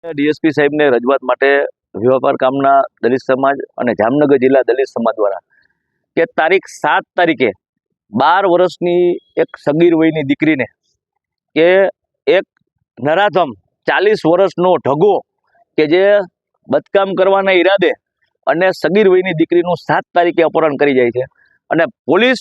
DSP સાહેબને રજૂઆત માટે વિવાપાર કામના દલિત સમાજ અને જામનગર જિલ્લા દલિત સમાજ દ્વારા કે તારીખ 7 તારીખે 12 વર્ષની એક સગીર વયની દીકરીને કે એક નરાધમ 40 વર્ષનો ઢગો કે જે બદકામ કરવાના ઈરાદે અને સગીર વયની દીકરીનું 7 તારીખે અપહરણ કરી જાય છે અને પોલીસ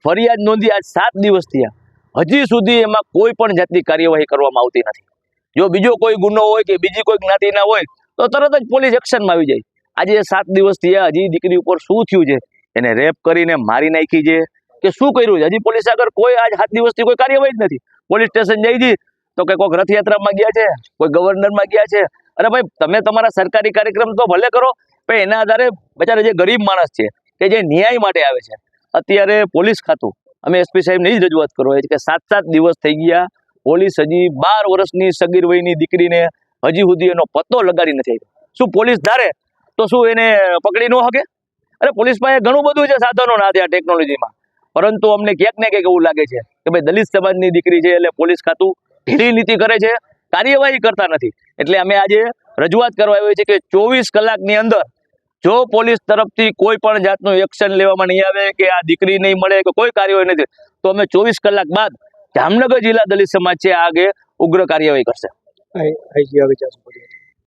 ફરિયાદ નોંધી આજ 7 દિવસ થયા, હજી સુધી એમાં કોઈ પણ જાતની કાર્યવાહી કરવામાં આવતી નથી। જો બીજો કોઈ ગુનો હોય કે બીજી કોઈ જ્ઞાતિના હોય તો તરત જ પોલીસ એક્શનમાં આવી જાય। આજે 7 દિવસ થયા, હજી દીકરી ઉપર શું થયું છે, એને રેપ કરીને મારી નાખી છે કે શું કર્યું છે, હજી પોલીસ આગળ કોઈ આજ 7 દિવસથી કોઈ કાર્યવાહી જ નથી। પોલીસ સ્ટેશન જઈ હતી તો કે કોઈક રથયાત્રામાં ગયા છે, કોઈ ગવર્નરમાં ગયા છે। અરે ભાઈ, તમે તમારા સરકારી કાર્યક્રમ તો ભલે કરો, પણ એના આધારે બચારા જે ગરીબ માણસ છે કે જે ન્યાય માટે આવે છે, અત્યારે પોલીસ ખાતું અમે એસપી સાહેબને જ રજૂઆત કરો કે 7 દિવસ થઈ ગયા, પોલીસ હજી 12 વર્ષની સગીર વયની દીકરીને હજી સુધી એનો પત્તો લગાડી નથી આવ્યો। શું પોલીસ ધારે તો શું એને પકડી ન શકે? અરે પોલીસ પાસે ઘણું બધું છે સાધનો ના આ ટેકનોલોજીમાં, પરંતુ અમને ક્યાંક ને ક્યાંક એવું લાગે છે કે ભાઈ દલિત સમાજની દીકરી છે એટલે પોલીસ ખાતું ઢીલી નીતિ કરે છે, કાર્યવાહી કરતા નથી। એટલે અમે આજે રજૂઆત કરવા આવી છે કે 24 કલાકની અંદર જો પોલીસ તરફથી કોઈ પણ જાતનું એક્શન લેવામાં નહીં આવે કે આ દીકરી નહીં મળે કે કોઈ કાર્યવાહી નથી, તો અમે 24 કલાક બાદ જામનગર જિલ્લા દલિત સમાજ છે આગે ઉગ્ર કાર્યવાહી કરશે।